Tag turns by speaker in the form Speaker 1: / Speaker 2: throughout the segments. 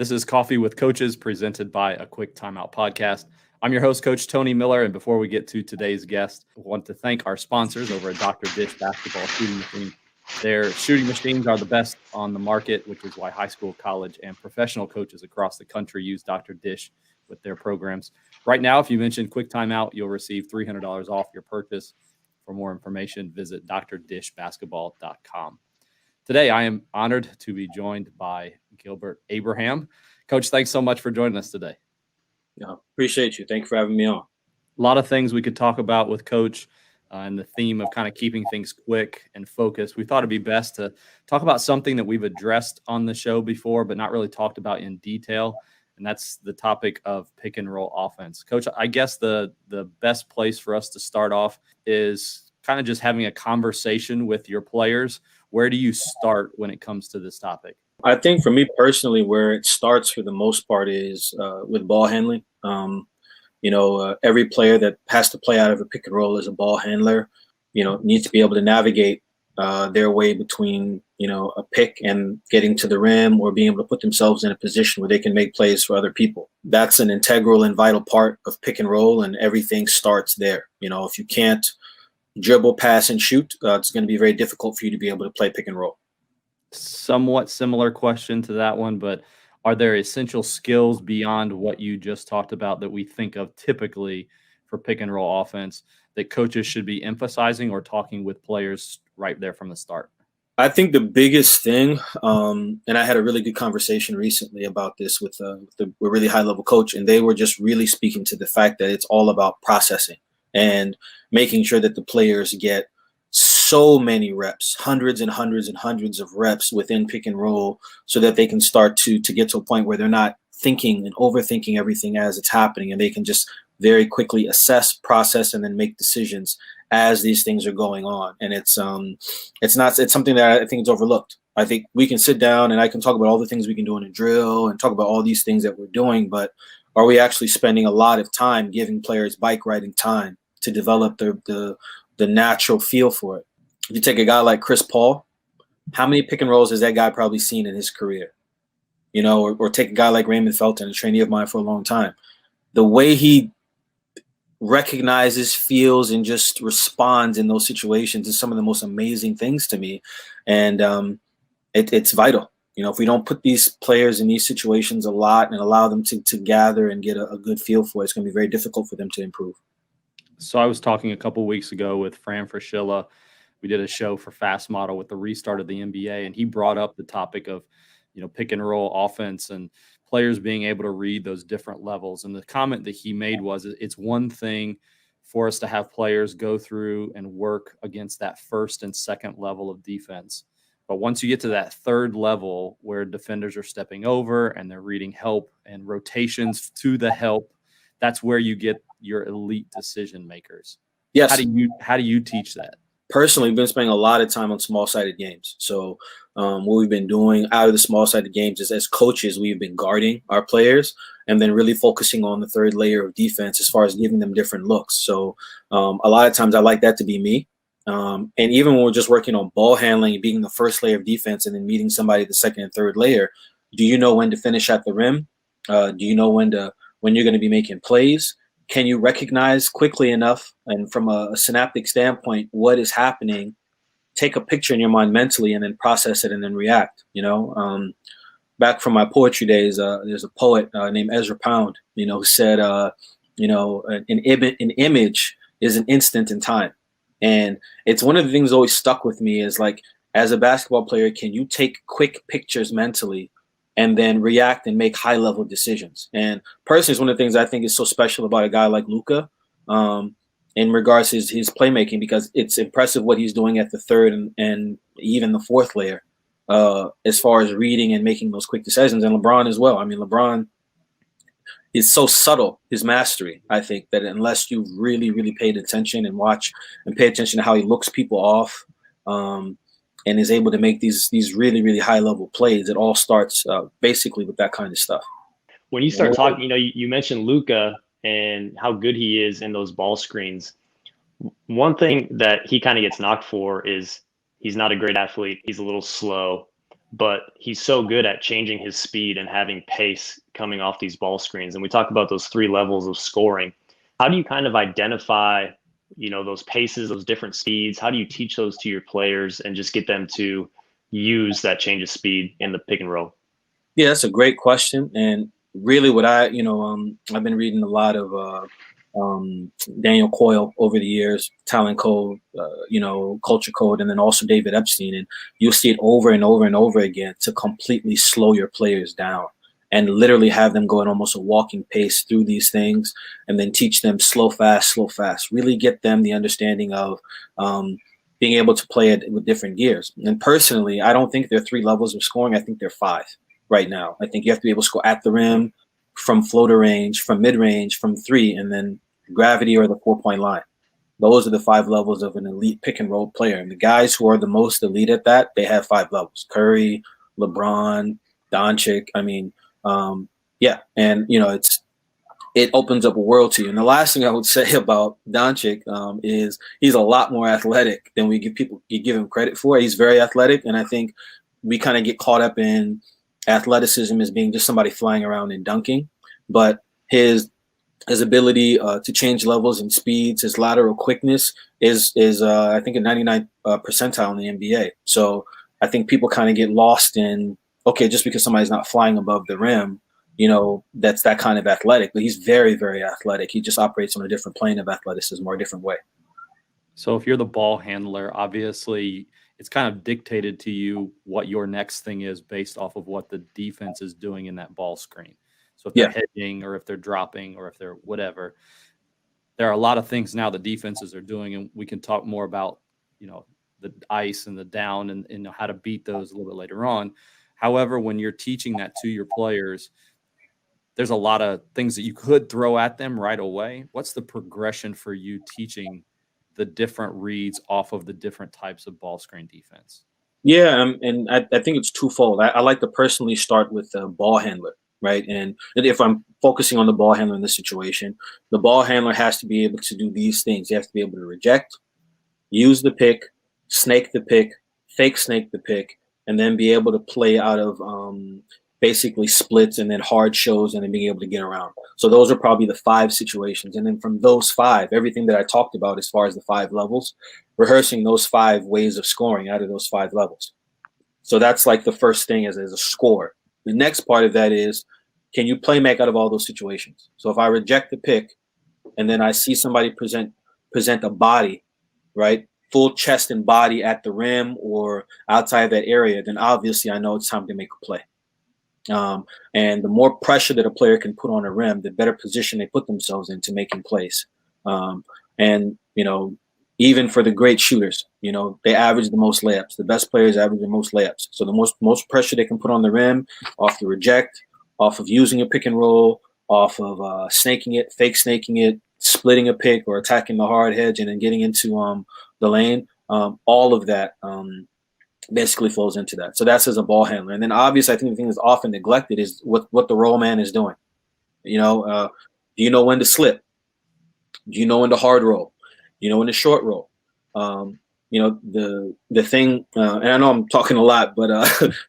Speaker 1: This is Coffee with Coaches presented by a Quick Timeout podcast. I'm your host, Coach Tony Miller. And before we get to today's guest, I want to thank our sponsors over at Dr. Dish Basketball Shooting Machine. Their shooting machines are the best on the market, which is why high school, college, and professional coaches across the country use Dr. Dish with their programs. Right now, if you mention Quick Timeout, you'll receive $300 off your purchase. For more information, visit drdishbasketball.com. Today, I am honored to be joined by Gilbert Abraham. Coach, thanks so much for joining us today.
Speaker 2: Yeah, appreciate you. Thank you for having me on.
Speaker 1: A lot of things we could talk about with Coach and the theme of kind of keeping things quick and focused. We thought it'd be best to talk about something that we've addressed on the show before, but not really talked about in detail. And that's the topic of pick and roll offense. Coach, I guess the best place for us to start off is kind of just having a conversation with your players. Where do you start when it comes to this topic?
Speaker 2: I think for me personally, where it starts for the most part is with ball handling. Every player that has to play out of a pick and roll as a ball handler, needs to be able to navigate their way between, a pick and getting to the rim, or being able to put themselves in a position where they can make plays for other people. That's an integral and vital part of pick and roll, and everything starts there. If you can't dribble, pass, and shoot, it's going to be very difficult for you to be able to play pick and roll.
Speaker 1: Somewhat similar question to that one, but are there essential skills beyond what you just talked about that we think of typically for pick and roll offense that coaches should be emphasizing or talking with players right there from the start?
Speaker 2: I think the biggest thing, and I had a really good conversation recently about this with a really high-level coach, and they were just really speaking to the fact that it's all about processing and making sure that the players get so many reps, hundreds and hundreds and hundreds of reps within pick and roll, so that they can start to get to a point where they're not thinking and overthinking everything as it's happening, and they can just very quickly assess, process, and then make decisions as these things are going on. And it's something that I think is overlooked. I think we can sit down and I can talk about all the things we can do in a drill and talk about all these things that we're doing, but are we actually spending a lot of time giving players bike riding time to develop the natural feel for it? If you take a guy like Chris Paul, how many pick and rolls has that guy probably seen in his career? Or take a guy like Raymond Felton, a trainee of mine for a long time. The way he recognizes, feels, and just responds in those situations is some of the most amazing things to me. And it's vital. If we don't put these players in these situations a lot and allow them to gather and get a good feel for it, it's going to be very difficult for them to improve.
Speaker 1: So I was talking a couple weeks ago with Fran Fraschilla. We did a show for Fast Model with the restart of the NBA, and he brought up the topic of, pick and roll offense and players being able to read those different levels. And the comment that he made was, it's one thing for us to have players go through and work against that first and second level of defense. But once you get to that third level where defenders are stepping over and they're reading help and rotations to the help, that's where you get your elite decision makers.
Speaker 2: Yes.
Speaker 1: How do you teach that?
Speaker 2: Personally, we've been spending a lot of time on small-sided games. So what we've been doing out of the small-sided games is, as coaches, we've been guarding our players and then really focusing on the third layer of defense as far as giving them different looks. So a lot of times I like that to be me. And even when we're just working on ball handling and being the first layer of defense and then meeting somebody at the second and third layer, do you know when to finish at the rim? Do you know when you're going to be making plays? Can you recognize quickly enough, and from a synaptic standpoint, what is happening? Take a picture in your mind mentally and then process it and then react. Back from my poetry days, there's a poet named Ezra Pound, who said, an image is an instant in time. And it's one of the things that always stuck with me is, like, as a basketball player, can you take quick pictures mentally and then react and make high-level decisions? And personally, it's one of the things I think is so special about a guy like Luka in regards to his playmaking, because it's impressive what he's doing at the third and even the fourth layer as far as reading and making those quick decisions. And LeBron as well. I mean, LeBron is so subtle, his mastery, I think, that unless you've really, really paid attention and watch and pay attention to how he looks people off, and is able to make these really, really high level plays. It all starts basically with that kind of stuff.
Speaker 3: When you start talking, you mentioned Luka and how good he is in those ball screens. One thing that he kind of gets knocked for is he's not a great athlete. He's a little slow. but he's so good at changing his speed and having pace coming off these ball screens. And we talk about those 3 levels of scoring. How do you kind of identify, those paces, those different speeds? How do you teach those to your players and just get them to use that change of speed in the pick and roll?
Speaker 2: Yeah, that's a great question. And really what I've been reading a lot of Daniel Coyle over the years, Talent Code, Culture Code, and then also David Epstein. And you'll see it over and over and over again to completely slow your players down and literally have them go at almost a walking pace through these things, and then teach them slow, fast, slow, fast. Really get them the understanding of being able to play it with different gears. And personally, I don't think there are 3 levels of scoring. I think there are 5 right now. I think you have to be able to score at the rim, from floater range, from mid range, from 3, and then gravity or the 4-point line. Those are the 5 levels of an elite pick and roll player. And the guys who are the most elite at that, they have 5 levels. Curry, LeBron, Doncic. I mean, yeah. And, it opens up a world to you. And the last thing I would say about Doncic is he's a lot more athletic than we give him credit for. He's very athletic. And I think we kind of get caught up in athleticism as being just somebody flying around and dunking, but his ability to change levels and speeds, his lateral quickness is I think a 99th percentile in the NBA. So I think people kind of get lost in, okay, just because somebody's not flying above the rim, that's that kind of athletic, but he's very, very athletic. He just operates on a different plane of athleticism or a different way.
Speaker 1: So if you're the ball handler, obviously it's kind of dictated to you what your next thing is based off of what the defense is doing in that ball screen. So if they're hedging or if they're dropping or if they're whatever, there are a lot of things now the defenses are doing, and we can talk more about, the ice and the down and how to beat those a little bit later on. However, when you're teaching that to your players, there's a lot of things that you could throw at them right away. What's the progression for you teaching the different reads off of the different types of ball screen defense?
Speaker 2: Yeah, and I think it's twofold. I like to personally start with the ball handler, right? And if I'm focusing on the ball handler in this situation, the ball handler has to be able to do these things. He has to be able to reject, use the pick, snake the pick, fake snake the pick, and then be able to play out of basically splits and then hard shows and then being able to get around. So those are probably the 5 situations. And then from those 5, everything that I talked about as far as the 5 levels, rehearsing those 5 ways of scoring out of those 5 levels. So that's like the first thing as a score. The next part of that is, can you play make out of all those situations? So if I reject the pick and then I see somebody present a body, right? Full chest and body at the rim or outside of that area, then obviously I know it's time to make a play. And the more pressure that a player can put on a rim, the better position they put themselves into making plays. And, even for the great shooters, they average the most layups. The best players average the most layups. So the most pressure they can put on the rim off the reject, off of using a pick and roll, off of snaking it, fake snaking it, splitting a pick or attacking the hard hedge and then getting into the lane. All of that basically flows into that. So that's as a ball handler. And then obviously I think the thing that's often neglected is what the roll man is doing. Do you know when to slip? Do you know when to hard roll? Do you know when to short roll? The thing, and I know I'm talking a lot, but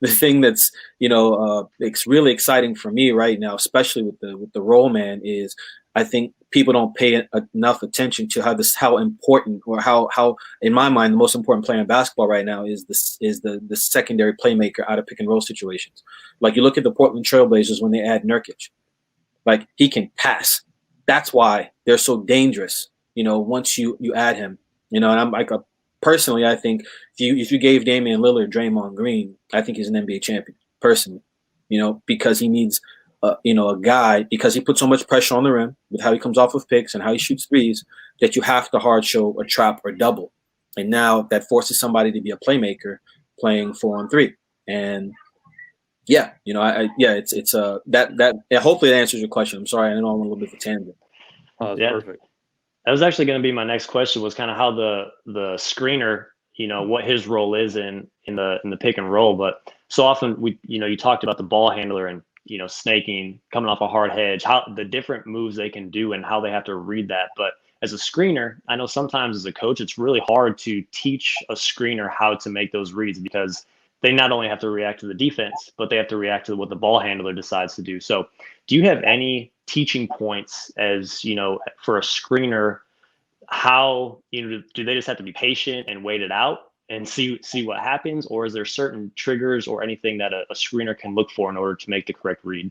Speaker 2: the thing that's, it's really exciting for me right now, especially with the roll man, is I think people don't pay enough attention to how important, or how in my mind the most important player in basketball right now is the secondary playmaker out of pick and roll situations. Like you look at the Portland Trailblazers when they add Nurkic, like he can pass. That's why they're so dangerous. Once you add him, and I'm like personally, I think if you gave Damian Lillard Draymond Green, I think he's an NBA champion personally. Because he needs a guy, because he puts so much pressure on the rim with how he comes off of picks and how he shoots threes, that you have to hard show or trap or double. And now that forces somebody to be a playmaker playing 4-on-3. And yeah, it's that hopefully that answers your question. I'm sorry, I know I'm a little bit of a tangent.
Speaker 1: Oh, that's perfect.
Speaker 3: That was actually going to be my next question, was kind of how the screener, what his role is in the pick and roll. But so often you talked about the ball handler and, snaking, coming off a hard hedge, how the different moves they can do and how they have to read that. But as a screener, I know sometimes as a coach, it's really hard to teach a screener how to make those reads, because they not only have to react to the defense, but they have to react to what the ball handler decides to do. So do you have any teaching points as, for a screener, how, do they just have to be patient and wait it out and see what happens? Or is there certain triggers or anything that a screener can look for in order to make the correct read?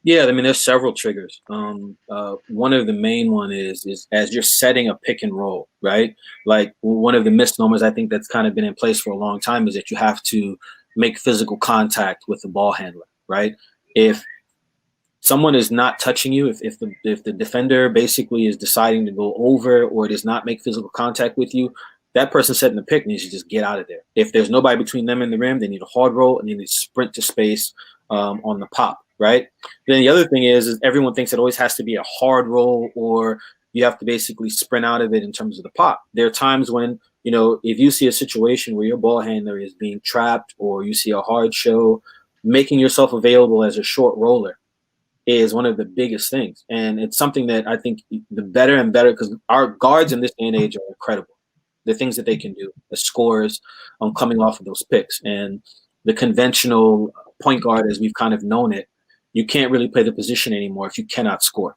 Speaker 2: Yeah, I mean, there's several triggers. One of the main one is as you're setting a pick and roll, right? Like one of the misnomers I think that's kind of been in place for a long time is that you have to make physical contact with the ball handler, right? If someone is not touching you, if the defender basically is deciding to go over or does not make physical contact with you, that person setting the pick needs to just get out of there. If there's nobody between them and the rim, they need a hard roll and they need to sprint to space on the pop, right? Then the other thing is everyone thinks it always has to be a hard roll or you have to basically sprint out of it in terms of the pop. There are times when, if you see a situation where your ball handler is being trapped or you see a hard show, making yourself available as a short roller is one of the biggest things. And it's something that I think the better and better, because our guards in this day and age are incredible. The things that they can do, the scores coming off of those picks. And the conventional point guard, as we've kind of known it, you can't really play the position anymore if you cannot score.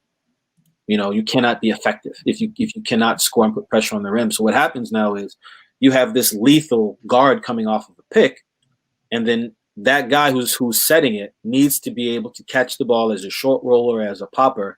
Speaker 2: You cannot be effective if you cannot score and put pressure on the rim. So what happens now is you have this lethal guard coming off of a pick, and then that guy who's setting it needs to be able to catch the ball as a short roller, as a popper,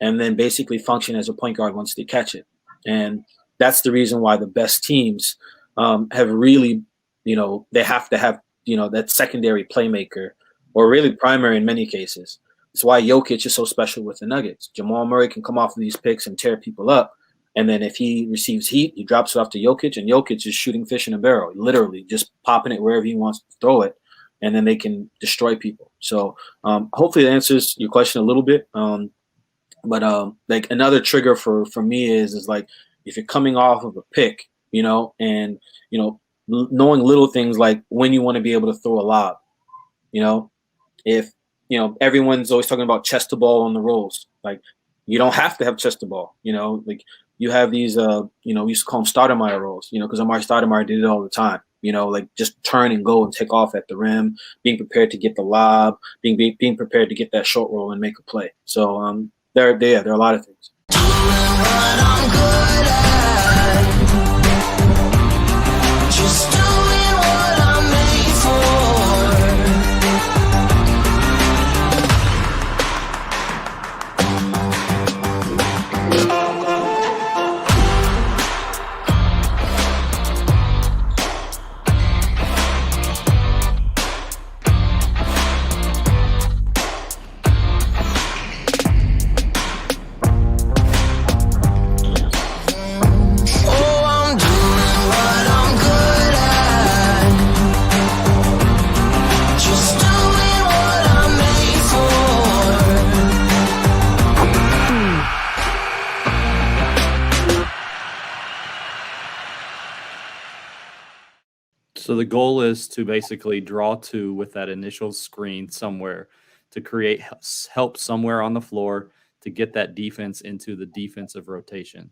Speaker 2: and then basically function as a point guard once they catch it. And that's the reason why the best teams have really, they have to have, that secondary playmaker, or really primary in many cases. It's why Jokic is so special with the Nuggets. Jamal Murray can come off of these picks and tear people up. And then if he receives heat, he drops it off to Jokic, and Jokic is shooting fish in a barrel, literally just popping it wherever he wants to throw it. And then they can destroy people. So hopefully that answers your question a little bit. But like another trigger for me is like if you're coming off of a pick, and knowing little things like when you want to be able to throw a lob. If everyone's always talking about chest to ball on the rolls, like you don't have to have chest to ball. Like you have these we used to call them Stoudemire rolls. Because Amari Stoudemire did it all the time. Like just turn and go and take off at the rim, being prepared to get the lob, being prepared to get that short roll and make a play. So there are a lot of things.
Speaker 1: So the goal is to basically draw two with that initial screen somewhere to create help somewhere on the floor to get that defense into the defensive rotation.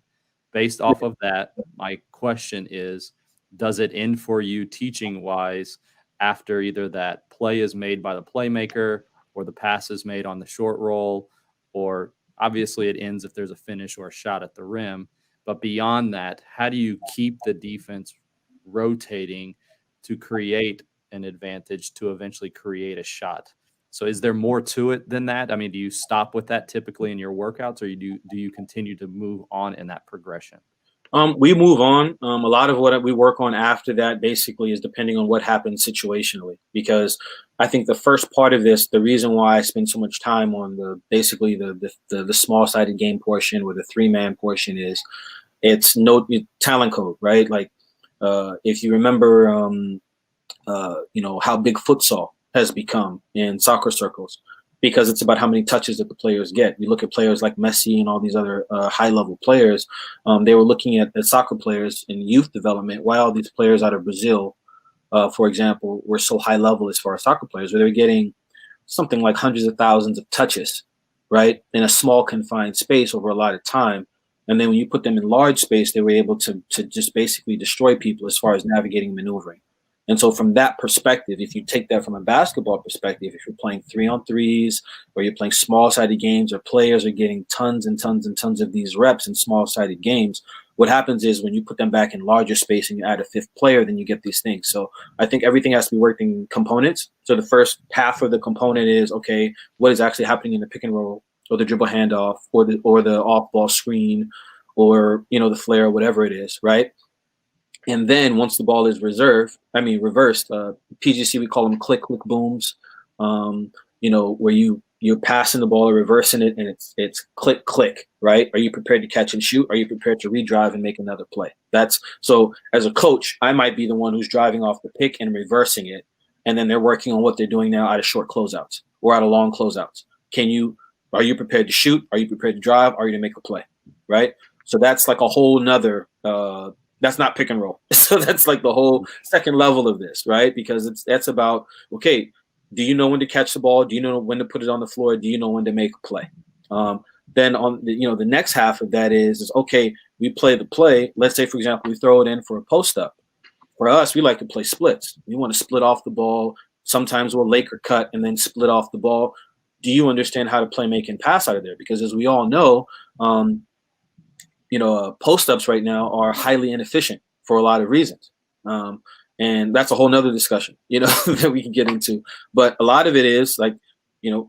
Speaker 1: Based off of that, my question is, does it end for you teaching-wise after either that play is made by the playmaker or the pass is made on the short roll, or obviously it ends if there's a finish or a shot at the rim. But beyond that, how do you keep the defense rotating to create an advantage to eventually create a shot? So is there more to it than that? I mean, do you stop with that typically in your workouts, or do you continue to move on in that progression?
Speaker 2: We move on. A lot of what we work on after that basically is depending on what happens situationally, because I think the first part of this, the reason why I spend so much time on the small-sided game portion or the three-man portion is it's no talent code, right? Like if you remember, how big futsal has become in soccer circles, because it's about how many touches that the players get. You look at players like Messi and all these other high-level players. They were looking at the soccer players in youth development. Why all these players out of Brazil, for example, were so high-level as far as soccer players, where they were getting something like hundreds of thousands of touches, right, in a small confined space over a lot of time. And then when you put them in large space, they were able to just basically destroy people as far as navigating and maneuvering. And so from that perspective, if you take that from a basketball perspective, if you're playing 3-on-3s or you're playing small-sided games or players are getting tons and tons and tons of these reps in small-sided games, what happens is when you put them back in larger space and you add a fifth player, then you get these things. So I think everything has to be worked in components. So the first half of the component is, okay, what is actually happening in the pick and roll or the dribble handoff or the off-ball screen or, the flare, whatever it is, right? And then once the ball is reversed, PGC, we call them click booms, where you're passing the ball or reversing it, and it's click, right? Are you prepared to catch and shoot? Are you prepared to redrive and make another play? So as a coach, I might be the one who's driving off the pick and reversing it, and then they're working on what they're doing now out of short closeouts or out of long closeouts. Are you prepared to shoot? Are you prepared to drive? Are you to make a play, right? So that's like a whole nother that's not pick and roll. So that's like the whole second level of this, right? Because that's about, okay, do you know when to catch the ball? Do you know when to put it on the floor? Do you know when to make a play? Then on the next half of that is okay, we play the play. Let's say, for example, we throw it in for a post up. For us, we like to play splits. We want to split off the ball. Sometimes we'll Laker cut and then split off the ball. Do you understand how to play, make, and pass out of there? Because as we all know, post-ups right now are highly inefficient for a lot of reasons. And that's a whole nother discussion, that we can get into. But a lot of it is like, do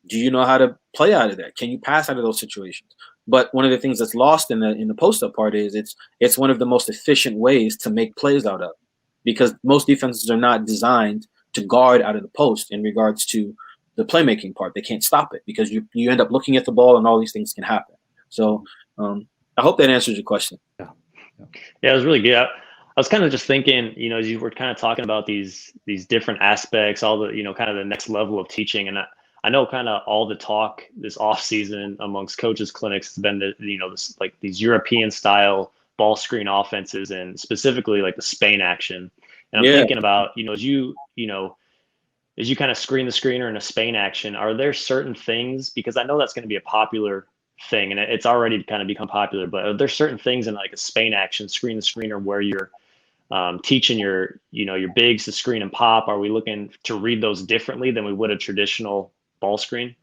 Speaker 2: you know how to play out of that? Can you pass out of those situations? But one of the things that's lost in the post-up part is it's one of the most efficient ways to make plays out of, because most defenses are not designed to guard out of the post in regards to the playmaking part. They can't stop it because you end up looking at the ball and all these things can happen. So I hope that answers your question.
Speaker 3: Yeah, it was really good. I was kind of just thinking, as you were kind of talking about these different aspects, all the, kind of the next level of teaching. And I know kind of all the talk this off season amongst coaches clinics has been these European style ball screen offenses and specifically like the Spain action. And I'm thinking about, as you kind of screen the screener in a Spain action, are there certain things, because I know that's going to be a popular thing and it's already kind of become popular, but are there certain things in like a Spain action, screen the screener, where you're teaching your bigs to screen and pop? Are we looking to read those differently than we would a traditional ball screen?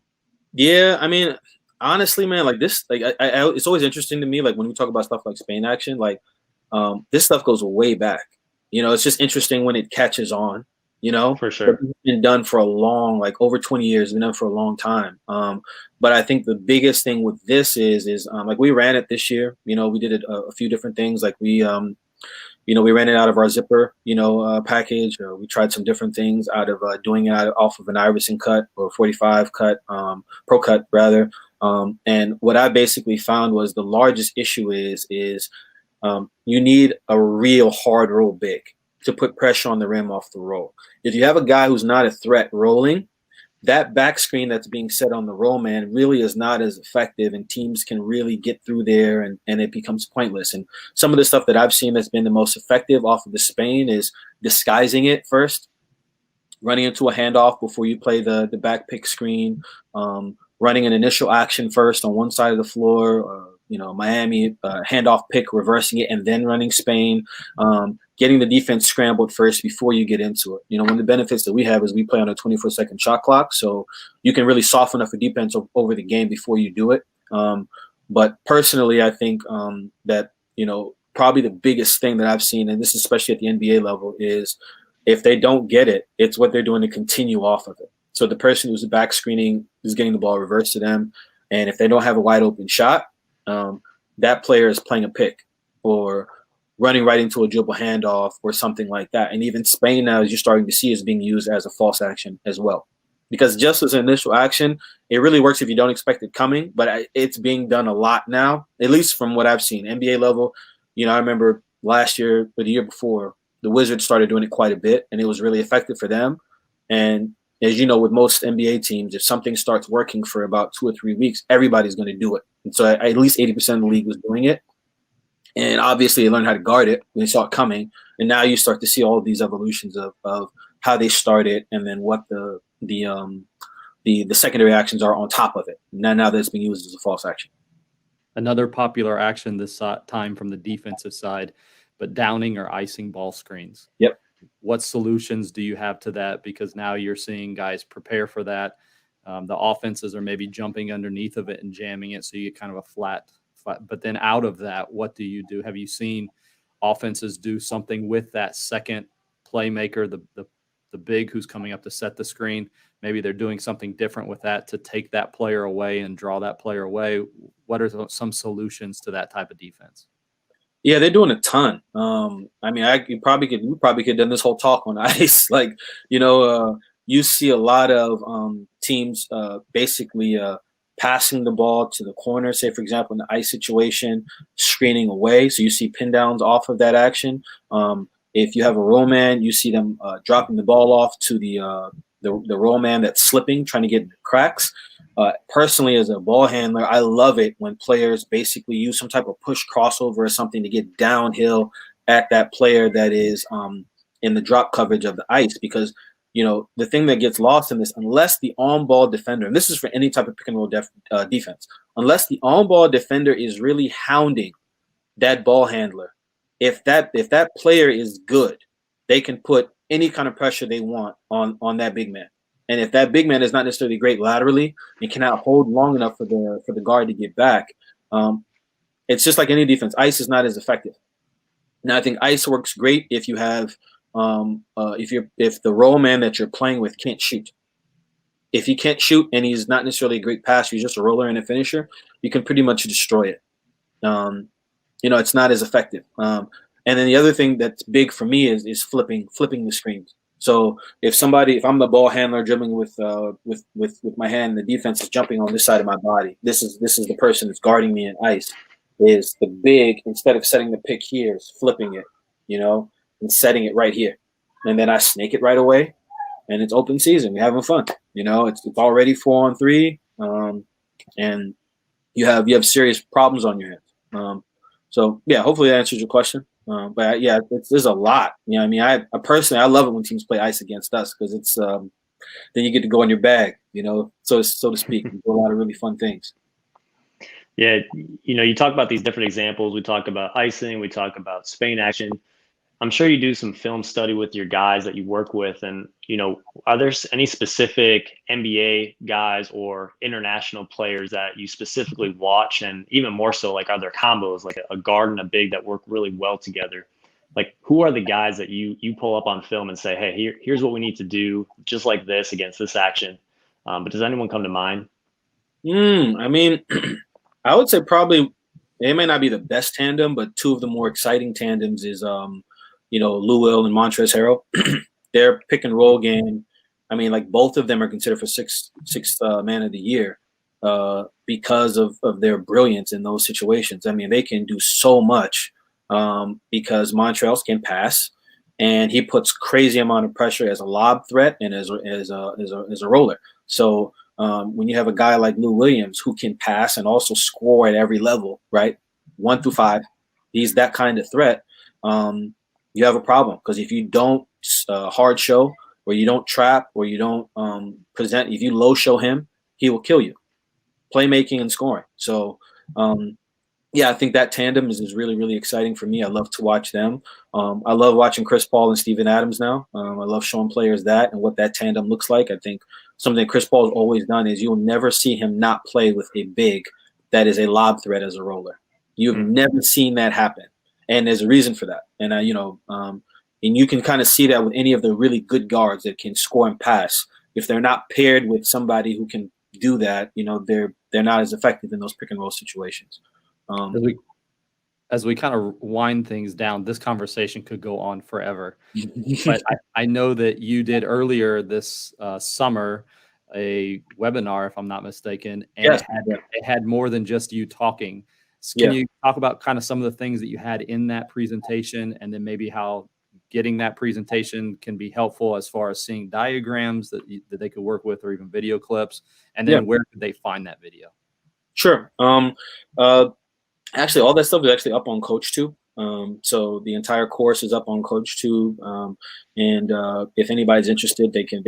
Speaker 2: Yeah, I mean, honestly, man, like this, like I it's always interesting to me, like when we talk about stuff like Spain action, like this stuff goes way back. It's just interesting when it catches on.
Speaker 3: For sure.
Speaker 2: It's been done for a long, like over 20 years, been done for a long time. But I think the biggest thing with this is like we ran it this year. We did it a few different things. Like we ran it out of our zipper, package. We tried some different things out of doing it off of an Iverson cut or 45 cut, pro cut rather. And what I basically found was the largest issue is you need a real hard roll big to put pressure on the rim off the roll. If you have a guy who's not a threat rolling, that back screen that's being set on the roll man really is not as effective, and teams can really get through there and it becomes pointless. And some of the stuff that I've seen that's been the most effective off of the Spain is disguising it first, running into a handoff before you play the back pick screen, running an initial action first on one side of the floor, Miami handoff pick, reversing it, and then running Spain, getting the defense scrambled first before you get into it. One of the benefits that we have is we play on a 24-second shot clock, so you can really soften up a defense over the game before you do it. But personally, I think that, probably the biggest thing that I've seen, and this is especially at the NBA level, is if they don't get it, it's what they're doing to continue off of it. So the person who's back screening is getting the ball reversed to them, and if they don't have a wide open shot, that player is playing a pick or running right into a dribble handoff or something like that. And even Spain now, as you're starting to see, is being used as a false action as well. Because just as an initial action, it really works if you don't expect it coming, but it's being done a lot now, at least from what I've seen. NBA level, I remember last year or the year before, the Wizards started doing it quite a bit, and it was really effective for them. And as you know, with most NBA teams, if something starts working for about 2 or 3 weeks, everybody's going to do it. And so at least 80% of the league was doing it. And obviously they learned how to guard it when they saw it coming. And now you start to see all of these evolutions of how they started and then what the secondary actions are on top of it. Now that it's being used as a false action.
Speaker 1: Another popular action this time from the defensive side, but downing or icing ball screens.
Speaker 2: Yep.
Speaker 1: what solutions do you have to that? Because now you're seeing guys prepare for that. The offenses are maybe jumping underneath of it and jamming it, so you get kind of a flat. But then out of that, what do you do? Have you seen offenses do something with that second playmaker, the big who's coming up to set the screen? Maybe they're doing something different with that to take that player away and draw that player away. What are some solutions to that type of defense?
Speaker 2: Yeah, they're doing a ton. I mean, we probably could have done this whole talk on ice. Like, you see a lot of teams basically passing the ball to the corner. Say, for example, in the ice situation, screening away. So you see pin downs off of that action. If you have a roll man, you see them dropping the ball off to the roll man that's slipping, trying to get cracks. Personally, as a ball handler, I love it when players basically use some type of push crossover or something to get downhill at that player that is in the drop coverage of the ice. Because, the thing that gets lost in this, unless the on-ball defender, and this is for any type of pick and roll defense, unless the on-ball defender is really hounding that ball handler, if that player is good, they can put any kind of pressure they want on that big man. And if that big man is not necessarily great laterally and cannot hold long enough for the guard to get back, it's just like any defense. Ice is not as effective. Now, I think ice works great if you have if the roll man that you're playing with can't shoot. If he can't shoot and he's not necessarily a great passer, he's just a roller and a finisher, you can pretty much destroy it. It's not as effective. And then the other thing that's big for me is flipping the screens. So if I'm the ball handler dribbling with my hand, the defense is jumping on this side of my body. This is the person that's guarding me in ice. Is the big, instead of setting the pick here, is flipping it, and setting it right here, and then I snake it right away, and it's open season. We're having fun. It's already 4-on-3, and you have serious problems on your hands. So yeah, hopefully that answers your question. But yeah, there's a lot. I personally, I love it when teams play ice against us, because it's then you get to go in your bag, so to speak. You do a lot of really fun things.
Speaker 3: Yeah, you talk about these different examples. We talk about icing. We talk about Spain action. I'm sure you do some film study with your guys that you work with, and are there any specific NBA guys or international players that you specifically watch, and even more so, like, are there combos like a guard and a big that work really well together? Like, who are the guys that you pull up on film and say, hey, here's what we need to do just like this against this action? But does anyone come to mind?
Speaker 2: I mean, I would say probably they may not be the best tandem, but two of the more exciting tandems is Lou Will and Montrezl Harrell. Their pick and roll game, I mean, like, both of them are considered for sixth man of the year because of their brilliance in those situations. I mean, they can do so much because Montrezl can pass, and he puts crazy amount of pressure as a lob threat and as a roller. So when you have a guy like Lou Williams who can pass and also score at every level, right, 1 through 5, he's that kind of threat. You have a problem, because if you don't hard show, or you don't trap, or you don't present, if you low show him, he will kill you. Playmaking and scoring. So, I think that tandem is really, really exciting for me. I love to watch them. I love watching Chris Paul and Steven Adams now. I love showing players that and what that tandem looks like. I think something Chris Paul has always done is you'll never see him not play with a big that is a lob threat as a roller. You've never seen that happen. And there's a reason for that. And, and you can kind of see that with any of the really good guards that can score and pass. If they're not paired with somebody who can do that, they're not as effective in those pick and roll situations.
Speaker 1: As we kind of wind things down, this conversation could go on forever. But I know that you did earlier this summer a webinar, if I'm not mistaken, and
Speaker 2: yes,
Speaker 1: it had more than just you talking. Can you talk about kind of some of the things that you had in that presentation, and then maybe how getting that presentation can be helpful as far as seeing diagrams that they could work with, or even video clips, and then where could they find that video?
Speaker 2: Sure. Actually, all that stuff is actually up on CoachTube. So the entire course is up on CoachTube. And if anybody's interested, they can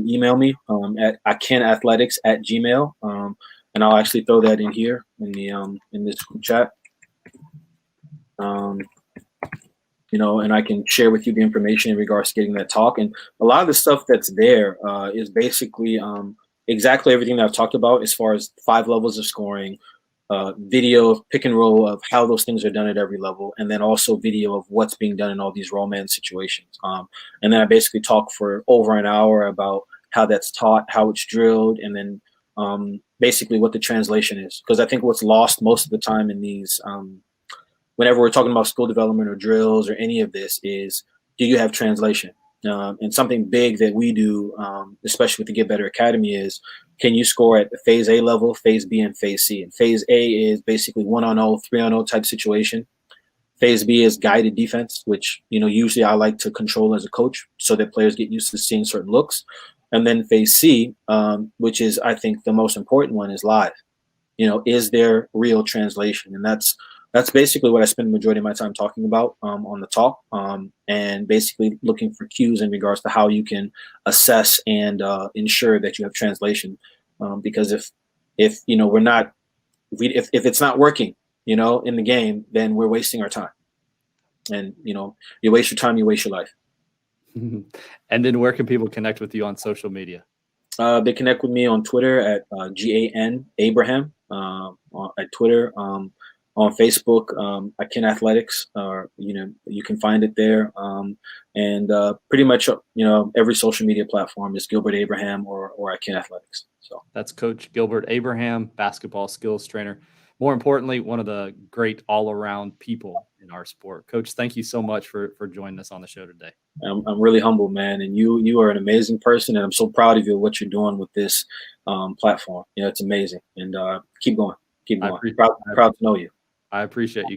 Speaker 2: email me at akenathletics@gmail.com. And I'll actually throw that in here in the in this group chat. and I can share with you the information in regards to getting that talk. And a lot of the stuff that's there is basically exactly everything that I've talked about as far as 5 levels of scoring, video of pick and roll of how those things are done at every level, and then also video of what's being done in all these roll-man situations. And then I basically talk for over an hour about how that's taught, how it's drilled, and then basically what the translation is. Because I think what's lost most of the time in these whenever we're talking about skill development or drills or any of this is, do you have translation? And something big that we do, especially with the Get Better Academy, is can you score at the phase A level, phase B, and phase C? And phase A is basically 1-on-0, 3-on-0 type situation. Phase B is guided defense, which, usually I like to control as a coach so that players get used to seeing certain looks. And then phase C, which is, I think, the most important one, is live. Is there real translation? And that's basically what I spend the majority of my time talking about on the talk, and basically looking for cues in regards to how you can assess and ensure that you have translation. Because if it's not working, in the game, then we're wasting our time. And you waste your time, you waste your life.
Speaker 1: And then where can people connect with you on social media?
Speaker 2: They connect with me on Twitter at GAN Abraham at Twitter. On Facebook, Akin Athletics, you can find it there. And pretty much, every social media platform is Gilbert Abraham or Akin Athletics. So
Speaker 1: that's Coach Gilbert Abraham, basketball skills trainer. More importantly, one of the great all-around people in our sport. Coach, thank you so much for joining us on the show today.
Speaker 2: I'm really humbled, man. And you are an amazing person, and I'm so proud of you, what you're doing with this platform. It's amazing. And keep going. Proud to know you.
Speaker 1: I appreciate you.